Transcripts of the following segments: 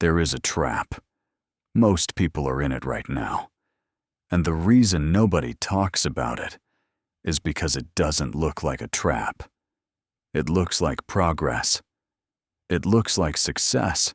There is a trap. Most people are in it right now. And the reason nobody talks about it is because it doesn't look like a trap. It looks like progress. It looks like success.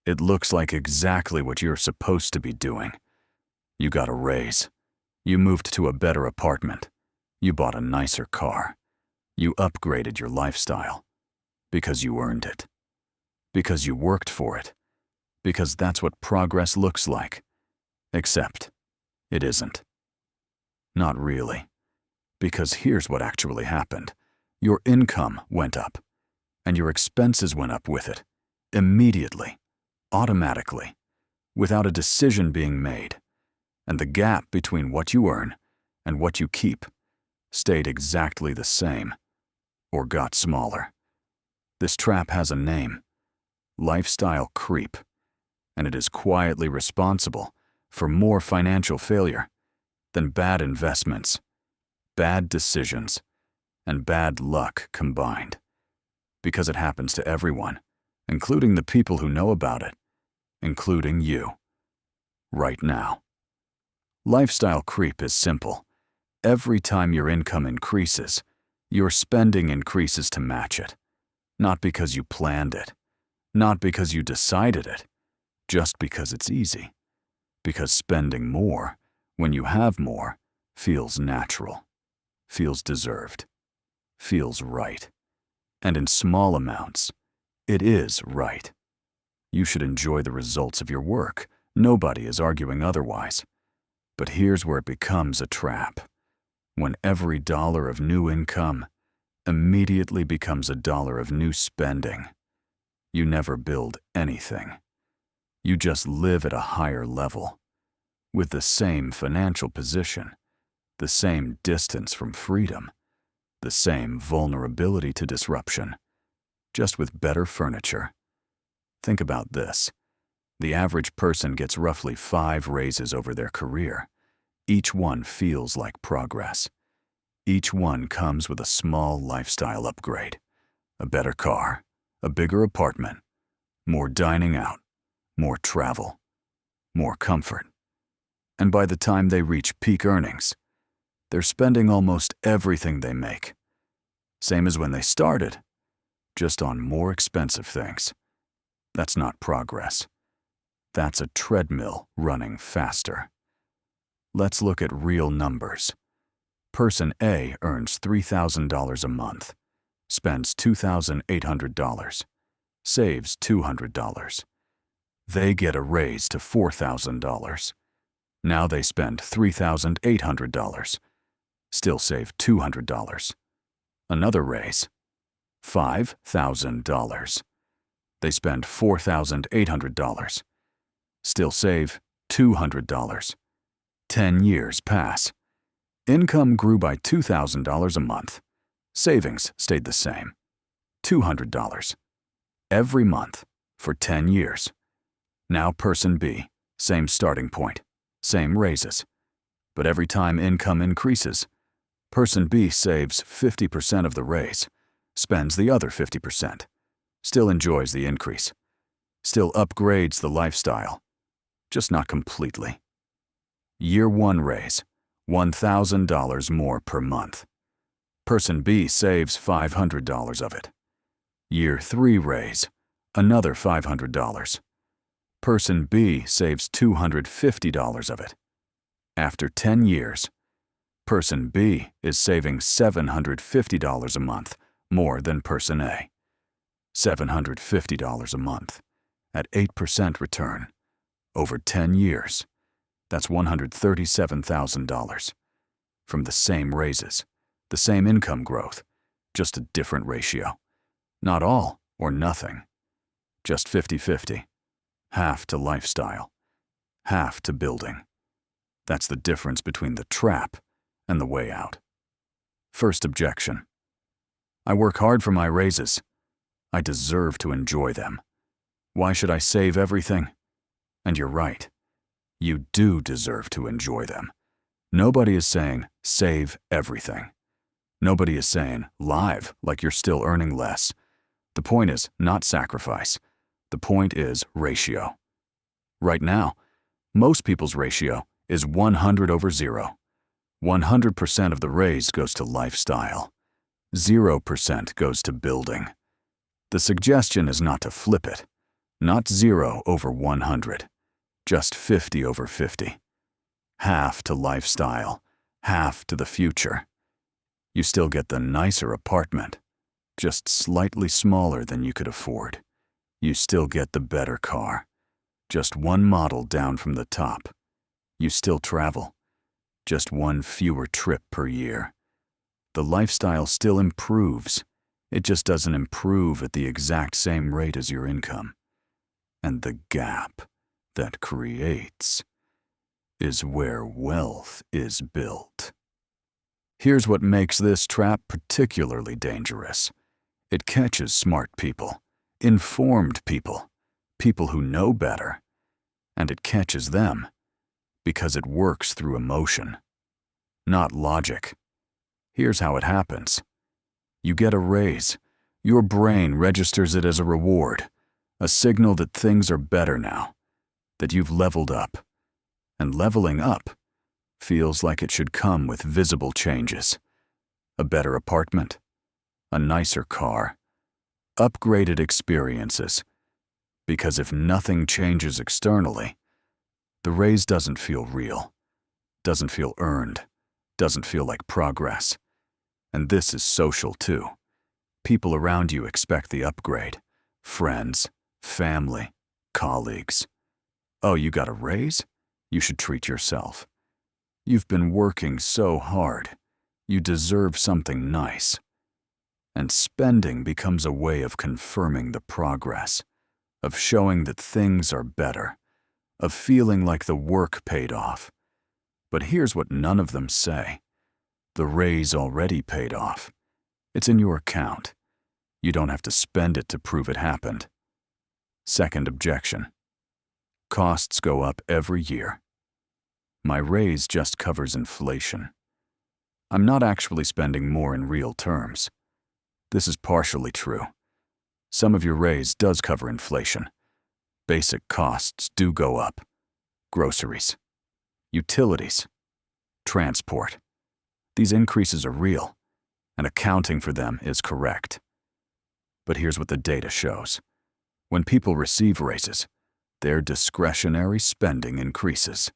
It looks like exactly what you're supposed to be doing. You got a raise. You moved to a better apartment. You bought a nicer car. You upgraded your lifestyle. Because you earned it. Because you worked for it. Because that's what progress looks like. Except, it isn't. Not really. Because here's what actually happened. Your income went up. And your expenses went up with it. Immediately. Automatically. Without a decision being made. And the gap between what you earn and what you keep stayed exactly the same. Or got smaller. This trap has a name. Lifestyle creep. And it is quietly responsible for more financial failure than bad investments, bad decisions, and bad luck combined. Because it happens to everyone, including the people who know about it, including you, right now. Lifestyle creep is simple. Every time your income increases, your spending increases to match it. Not because you planned it, not because you decided it, just because it's easy. Because spending more, when you have more, feels natural, feels deserved, feels right. And in small amounts, it is right. You should enjoy the results of your work. Nobody is arguing otherwise. But here's where it becomes a trap. When every dollar of new income immediately becomes a dollar of new spending, you never build anything. You just live at a higher level, with the same financial position, the same distance from freedom, the same vulnerability to disruption, just with better furniture. Think about this. The average person gets roughly 5 raises over their career. Each one feels like progress. Each one comes with a small lifestyle upgrade, a better car, a bigger apartment, more dining out, more travel, more comfort. And by the time they reach peak earnings, they're spending almost everything they make. Same as when they started, just on more expensive things. That's not progress. That's a treadmill running faster. Let's look at real numbers. Person A earns $3,000 a month, spends $2,800, saves $200. They get a raise to $4,000. Now they spend $3,800, still save $200. Another raise, $5,000. They spend $4,800, still save $200. 10 years pass. Income grew by $2,000 a month. Savings stayed the same, $200. Every month for 10 years. Now person B, same starting point, same raises. But every time income increases, person B saves 50% of the raise, spends the other 50%, still enjoys the increase, still upgrades the lifestyle, just not completely. Year 1 raise, $1,000 more per month. Person B saves $500 of it. Year 3 raise, another $500. Person B saves $250 of it. After 10 years, person B is saving $750 a month more than person A. $750 a month at 8% return over 10 years. That's $137,000 from the same raises, the same income growth, just a different ratio. Not all or nothing, just 50-50. Half to lifestyle, half to building. That's the difference between the trap and the way out. First objection. I work hard for my raises. I deserve to enjoy them. Why should I save everything? And you're right. You do deserve to enjoy them. Nobody is saying, save everything. Nobody is saying, live like you're still earning less. The point is not sacrifice, The point is ratio. Right now, most people's ratio is 100 over 0. 100% of the raise goes to lifestyle. 0% goes to building. The suggestion is not to flip it. Not 0 over 100. Just 50 over 50. Half to lifestyle, half to the future. You still get the nicer apartment, just slightly smaller than you could afford. You still get the better car, just one model down from the top. You still travel, just one fewer trip per year. The lifestyle still improves. It just doesn't improve at the exact same rate as your income. And the gap that creates is where wealth is built. Here's what makes this trap particularly dangerous. It catches smart people, informed people, people who know better, and it catches them because it works through emotion, not logic. Here's how it happens. You get a raise. Your brain registers it as a reward, a signal that things are better now, that you've leveled up. And leveling up feels like it should come with visible changes. A better apartment, a nicer car, upgraded experiences. Because if nothing changes externally, the raise doesn't feel real, doesn't feel earned, doesn't feel like progress. And this is social too. People around you expect the upgrade. Friends, family, colleagues. Oh, you got a raise? You should treat yourself. You've been working so hard. You deserve something nice. And spending becomes a way of confirming the progress, of showing that things are better, of feeling like the work paid off. But here's what none of them say. The raise already paid off. It's in your account. You don't have to spend it to prove it happened. Second objection. Costs go up every year. My raise just covers inflation. I'm not actually spending more in real terms. This is partially true. Some of your raise does cover inflation. Basic costs do go up. Groceries, utilities, transport. These increases are real, and accounting for them is correct. But here's what the data shows. When people receive raises, their discretionary spending increases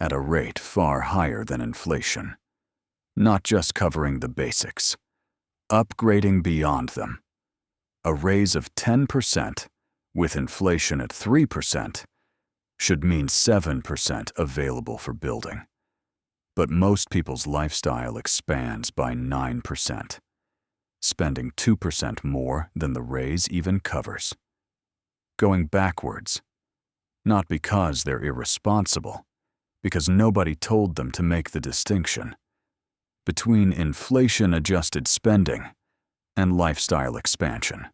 at a rate far higher than inflation. Not just covering the basics, upgrading beyond them. A raise of 10% with inflation at 3% should mean 7% available for building. But most people's lifestyle expands by 9%, spending 2% more than the raise even covers. Going backwards, not because they're irresponsible, because nobody told them to make the distinction between inflation-adjusted spending and lifestyle expansion.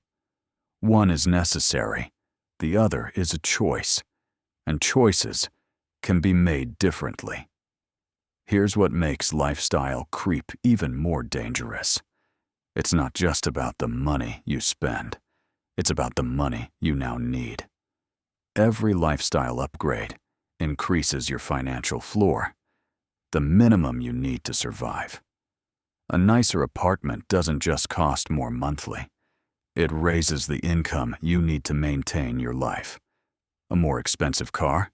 One is necessary, the other is a choice, and choices can be made differently. Here's what makes lifestyle creep even more dangerous. It's not just about the money you spend. It's about the money you now need. Every lifestyle upgrade increases your financial floor, the minimum you need to survive. A nicer apartment doesn't just cost more monthly. It raises the income you need to maintain your life. A more expensive car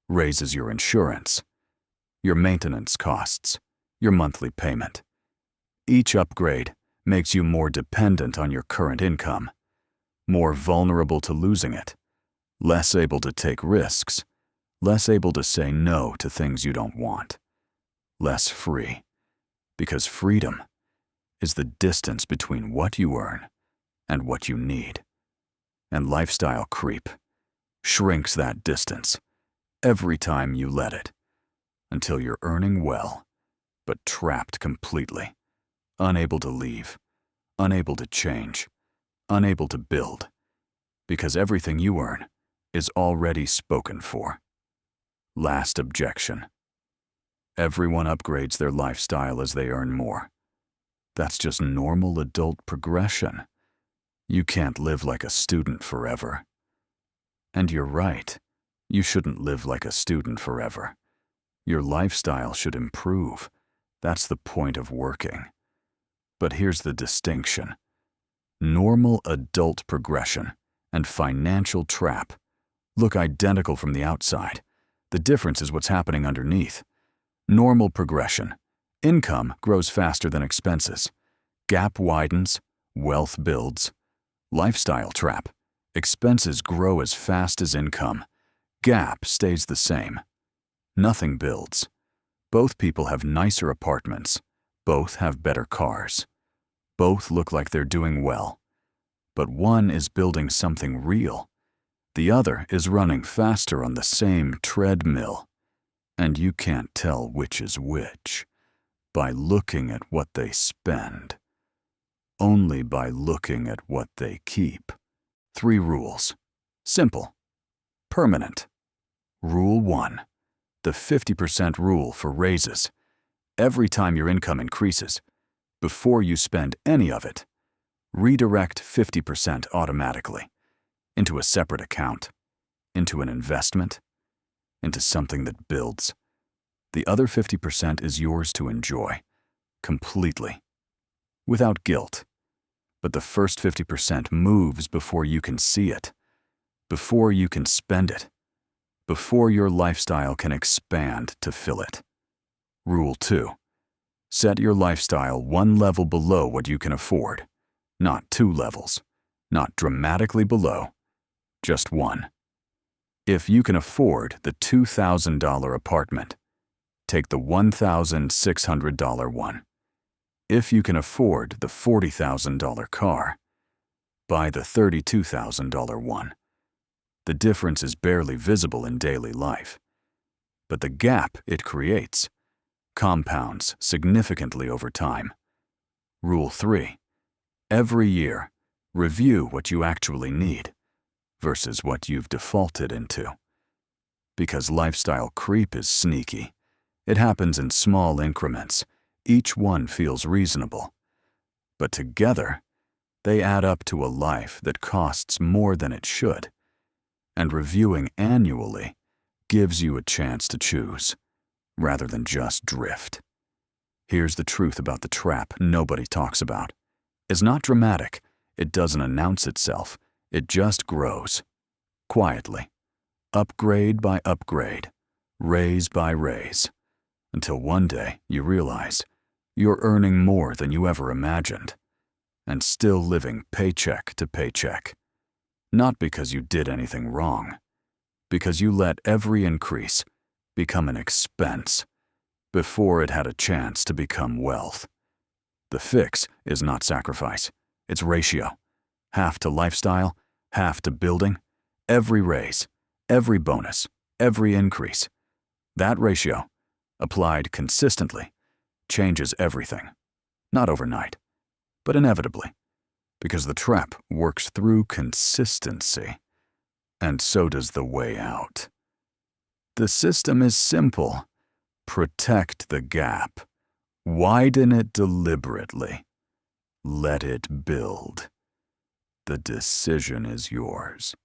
raises your insurance, your maintenance costs, your monthly payment. Each upgrade makes you more dependent on your current income, more vulnerable to losing it, less able to take risks, less able to say no to things you don't want, less free, because freedom is the distance between what you earn and what you need. And lifestyle creep shrinks that distance every time you let it, until you're earning well, but trapped completely, unable to leave, unable to change, unable to build, because everything you earn is already spoken for. Last objection. Everyone upgrades their lifestyle as they earn more. That's just normal adult progression. You can't live like a student forever. And you're right. You shouldn't live like a student forever. Your lifestyle should improve. That's the point of working. But here's the distinction. Normal adult progression and financial trap look identical from the outside. The difference is what's happening underneath. Normal progression. Income grows faster than expenses. Gap widens, wealth builds. Lifestyle trap. Expenses grow as fast as income. Gap stays the same. Nothing builds. Both people have nicer apartments. Both have better cars. Both look like they're doing well. But one is building something real. The other is running faster on the same treadmill. And you can't tell which is which by looking at what they spend. Only by looking at what they keep. 3 rules. Simple. Permanent. Rule 1. The 50% rule for raises. Every time your income increases, before you spend any of it, redirect 50% automatically into a separate account, into an investment, into something that builds. The other 50% is yours to enjoy, completely, without guilt. But the first 50% moves before you can see it, before you can spend it, before your lifestyle can expand to fill it. Rule 2. Set your lifestyle 1 level below what you can afford. Not 2 levels, not dramatically below, just 1. If you can afford the $2,000 apartment, take the $1,600 one. If you can afford the $40,000 car, buy the $32,000 one. The difference is barely visible in daily life, but the gap it creates compounds significantly over time. Rule 3. Every year, review what you actually need versus what you've defaulted into. Because lifestyle creep is sneaky. It happens in small increments. Each one feels reasonable. But together, they add up to a life that costs more than it should. And reviewing annually gives you a chance to choose, rather than just drift. Here's the truth about the trap nobody talks about. It's not dramatic. It doesn't announce itself. It just grows. Quietly. Upgrade by upgrade. Raise by raise. Until one day you realize you're earning more than you ever imagined. And still living paycheck to paycheck. Not because you did anything wrong. Because you let every increase become an expense before it had a chance to become wealth. The fix is not sacrifice. It's ratio. Half to lifestyle, half to building. Every raise, every bonus, every increase. That ratio, applied consistently, changes everything. Not overnight, but inevitably. Because the trap works through consistency. And so does the way out. The system is simple. Protect the gap. Widen it deliberately. Let it build. The decision is yours.